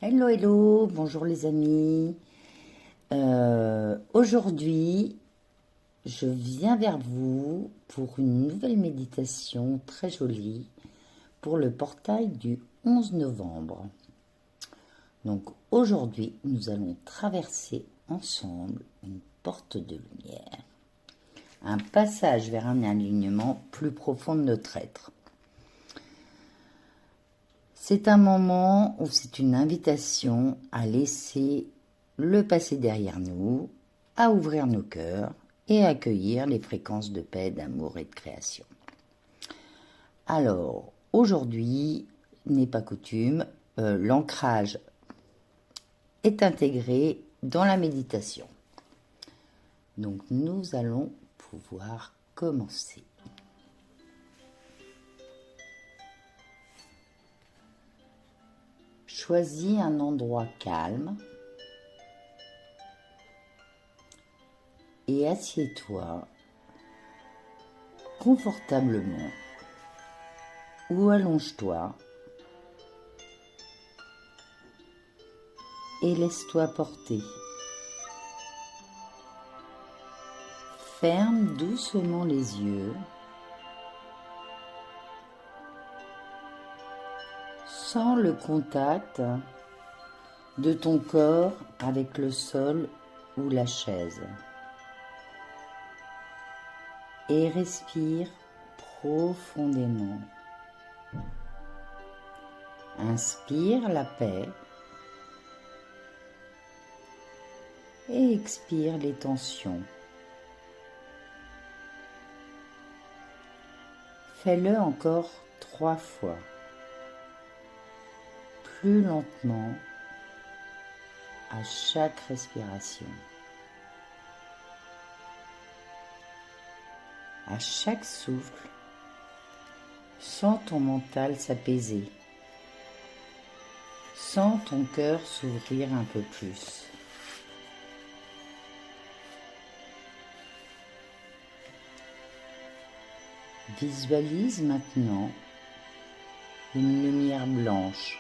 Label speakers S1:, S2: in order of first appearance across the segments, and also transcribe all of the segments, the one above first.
S1: Hello, hello, bonjour les amis. Aujourd'hui, je viens vers vous pour une nouvelle méditation très jolie pour le portail du 11 novembre. Donc aujourd'hui, nous allons traverser ensemble une porte de lumière, un passage vers un alignement plus profond de notre être. C'est un moment où c'est une invitation à laisser le passé derrière nous, à ouvrir nos cœurs et à accueillir les fréquences de paix, d'amour et de création. Alors, aujourd'hui, n'est pas coutume, l'ancrage est intégré dans la méditation. Donc, nous allons pouvoir commencer. Choisis un endroit calme et assieds-toi confortablement ou allonge-toi et laisse-toi porter. Ferme doucement les yeux. Sens le contact de ton corps avec le sol ou la chaise. Et respire profondément. Inspire la paix et expire les tensions. Fais-le encore 3 fois, plus lentement à chaque respiration. À chaque souffle, sens ton mental s'apaiser. Sens ton cœur s'ouvrir un peu plus. Visualise maintenant une lumière blanche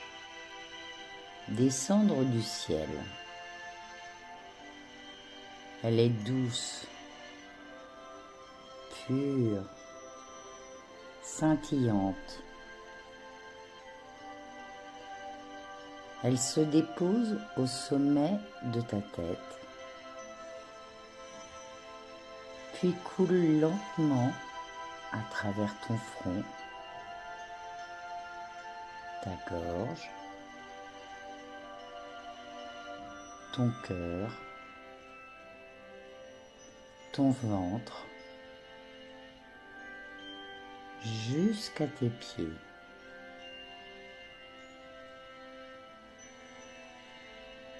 S1: descendre du ciel. Elle est douce, pure, scintillante. Elle se dépose au sommet de ta tête, puis coule lentement à travers ton front, ta gorge, ton cœur, ton ventre, jusqu'à tes pieds.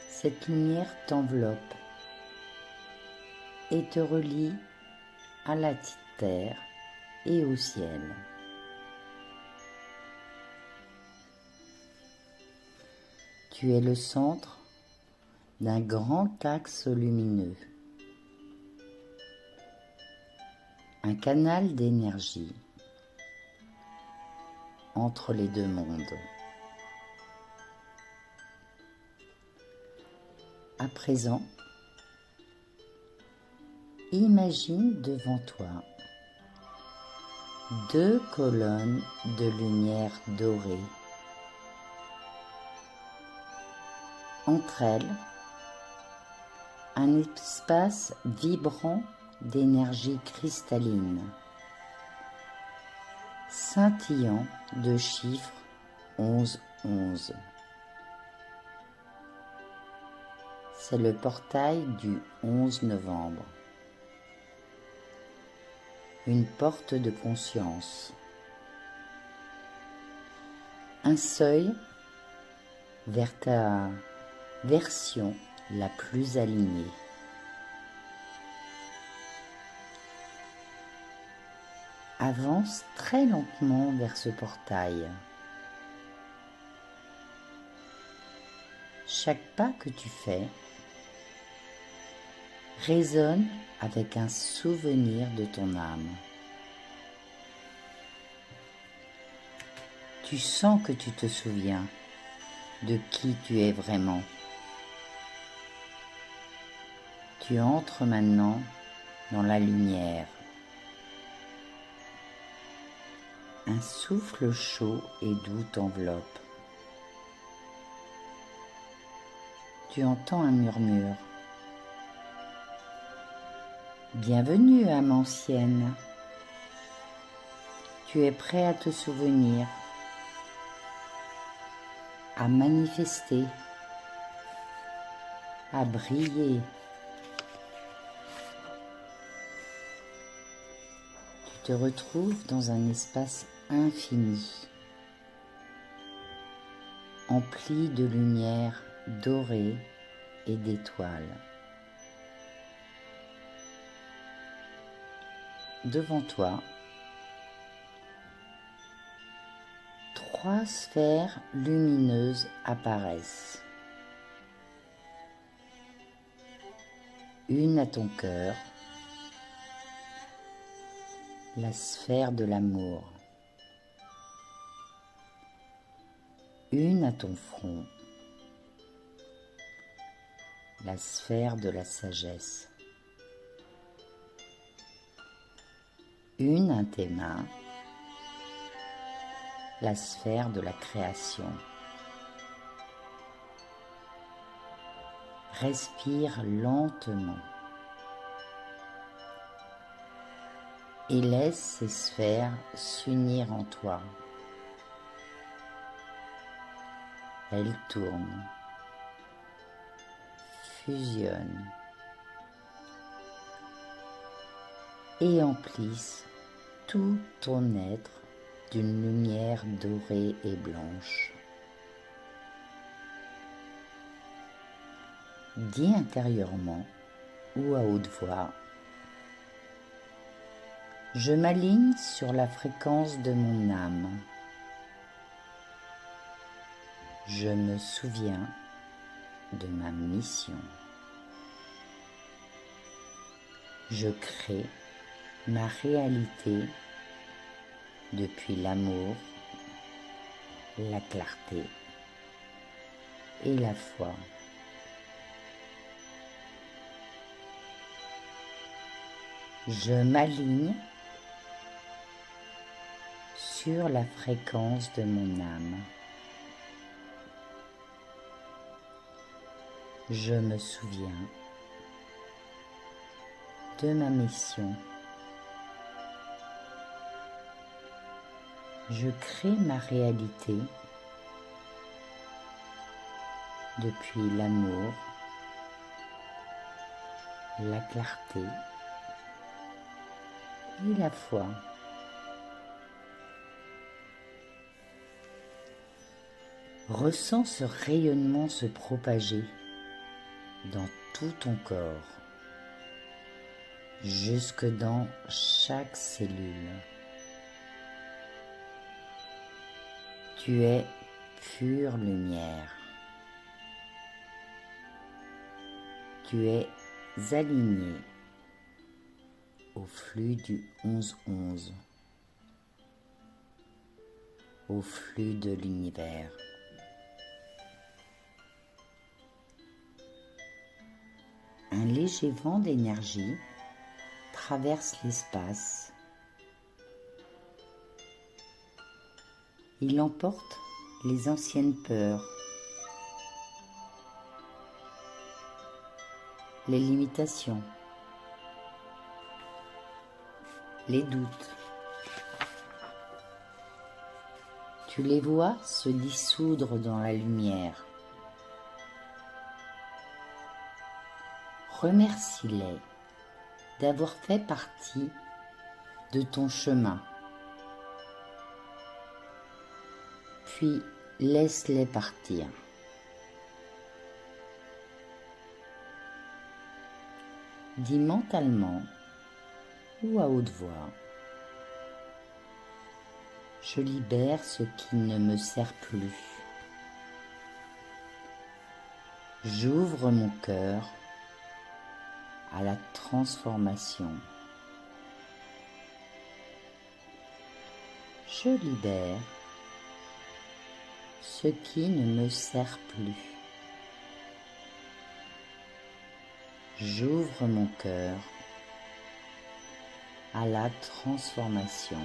S1: Cette lumière t'enveloppe et te relie à la terre et au ciel. Tu es le centre d'un grand axe lumineux, un canal d'énergie entre les deux mondes. À présent, imagine devant toi 2 colonnes de lumière dorée. Entre elles, un espace vibrant d'énergie cristalline, scintillant de chiffres 11-11. C'est le portail du 11 novembre. Une porte de conscience. Un seuil vers ta version la plus alignée. Avance très lentement vers ce portail. Chaque pas que tu fais résonne avec un souvenir de ton âme. Tu sens que tu te souviens de qui tu es vraiment. Tu entres maintenant dans la lumière. Un souffle chaud et doux t'enveloppe. Tu entends un murmure. Bienvenue, âme ancienne. Tu es prêt à te souvenir, à manifester, à briller. Tu te retrouves dans un espace infini, empli de lumière dorée et d'étoiles. Devant toi, 3 sphères lumineuses apparaissent. Une à ton cœur, la sphère de l'amour. Une à ton front, la sphère de la sagesse. Une à tes mains, la sphère de la création. Respire lentement et laisse ces sphères s'unir en toi. Elles tournent, fusionnent et emplissent tout ton être d'une lumière dorée et blanche. Dis intérieurement ou à haute voix: je m'aligne sur la fréquence de mon âme. Je me souviens de ma mission. Je crée ma réalité depuis l'amour, la clarté et la foi. Je m'aligne sur la fréquence de mon âme. Je me souviens de ma mission. Je crée ma réalité depuis l'amour, la clarté et la foi. Ressens ce rayonnement se propager dans tout ton corps, jusque dans chaque cellule. Tu es pure lumière. Tu es aligné au flux du 11-11, au flux de l'univers. Un léger vent d'énergie traverse l'espace. Il emporte les anciennes peurs, les limitations, les doutes. Tu les vois se dissoudre dans la lumière. Remercie-les d'avoir fait partie de ton chemin. Puis laisse-les partir. Dis mentalement ou à haute voix: je libère ce qui ne me sert plus. J'ouvre mon cœur à la transformation. Je libère ce qui ne me sert plus. J'ouvre mon cœur à la transformation.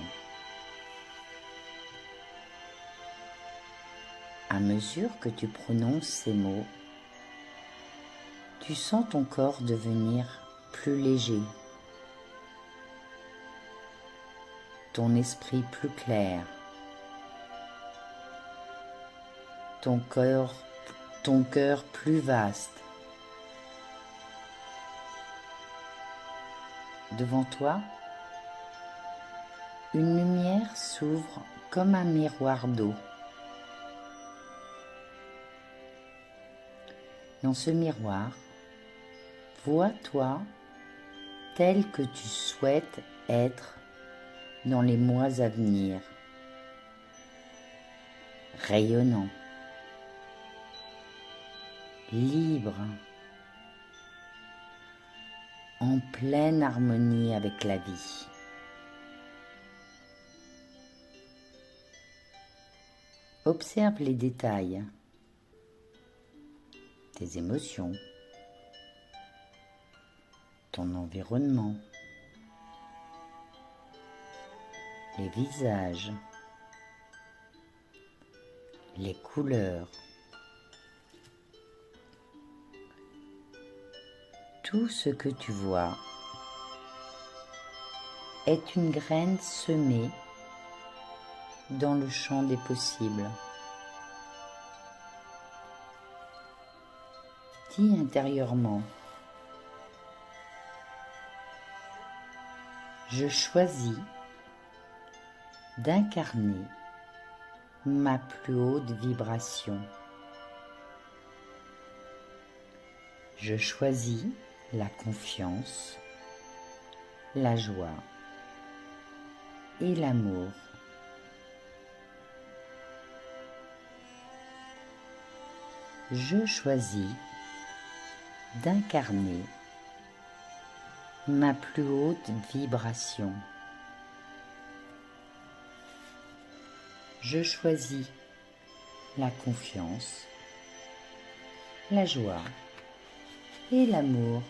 S1: À mesure que tu prononces ces mots, tu sens ton corps devenir plus léger, ton esprit plus clair, ton cœur plus vaste. Devant toi, une lumière s'ouvre comme un miroir d'eau. Dans ce miroir, vois-toi tel que tu souhaites être dans les mois à venir, rayonnant, libre, en pleine harmonie avec la vie. Observe les détails, tes émotions, ton environnement, les visages, les couleurs. Tout ce que tu vois est une graine semée dans le champ des possibles. Dis intérieurement: je choisis d'incarner ma plus haute vibration. Je choisis la confiance, la joie et l'amour. Je choisis d'incarner ma plus haute vibration. Je choisis la confiance, la joie et l'amour.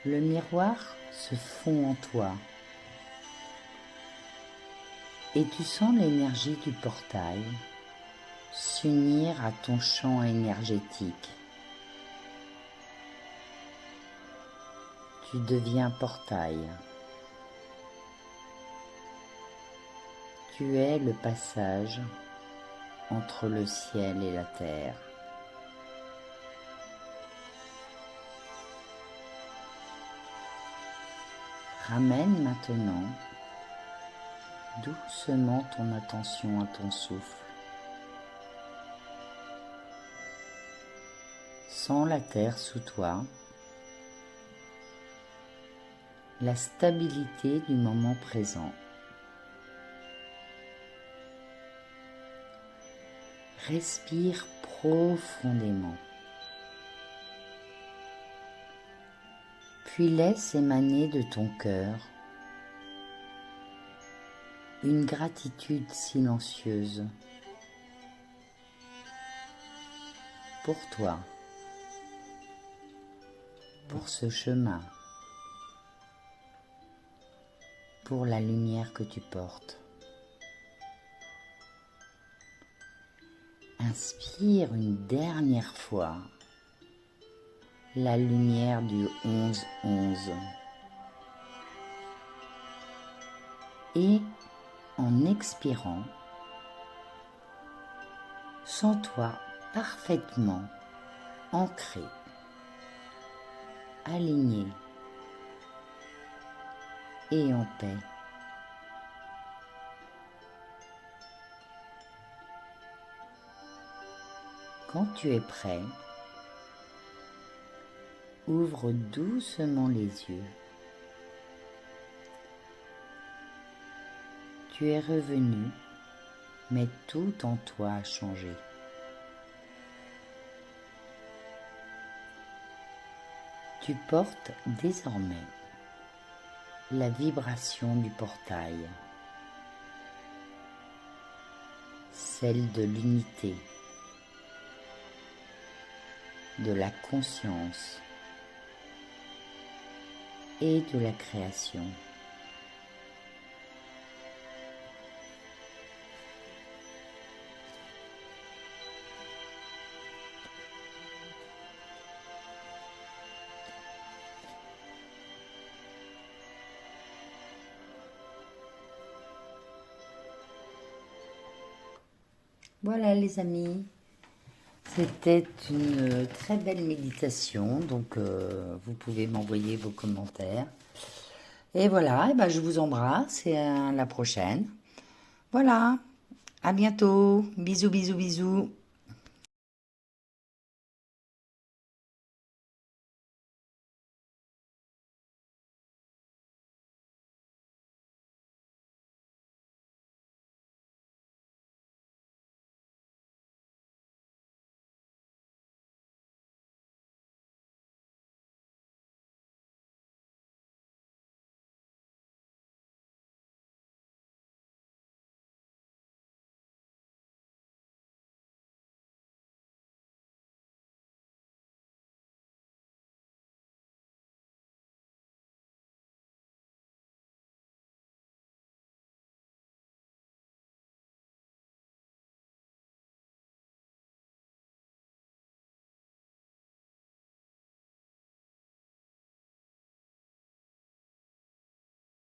S1: Le miroir se fond en toi et tu sens l'énergie du portail s'unir à ton champ énergétique. Tu deviens portail. Tu es le passage entre le ciel et la terre. Ramène maintenant doucement ton attention à ton souffle. Sens la terre sous toi, la stabilité du moment présent. Respire profondément, puis laisse émaner de ton cœur une gratitude silencieuse pour toi, pour ce chemin, pour la lumière que tu portes. Inspire une dernière fois la lumière du 11-11 et en expirant, sens-toi parfaitement ancré, aligné et en paix. Quand tu es prêt, ouvre doucement les yeux. Tu es revenu, mais tout en toi a changé. Tu portes désormais la vibration du portail. celle de l'unité, de la conscience et de la création. Voilà les amis, c'était une très belle méditation, donc vous pouvez m'envoyer vos commentaires. Et voilà, et ben, je vous embrasse et à la prochaine. Voilà, à bientôt, bisous bisous bisous.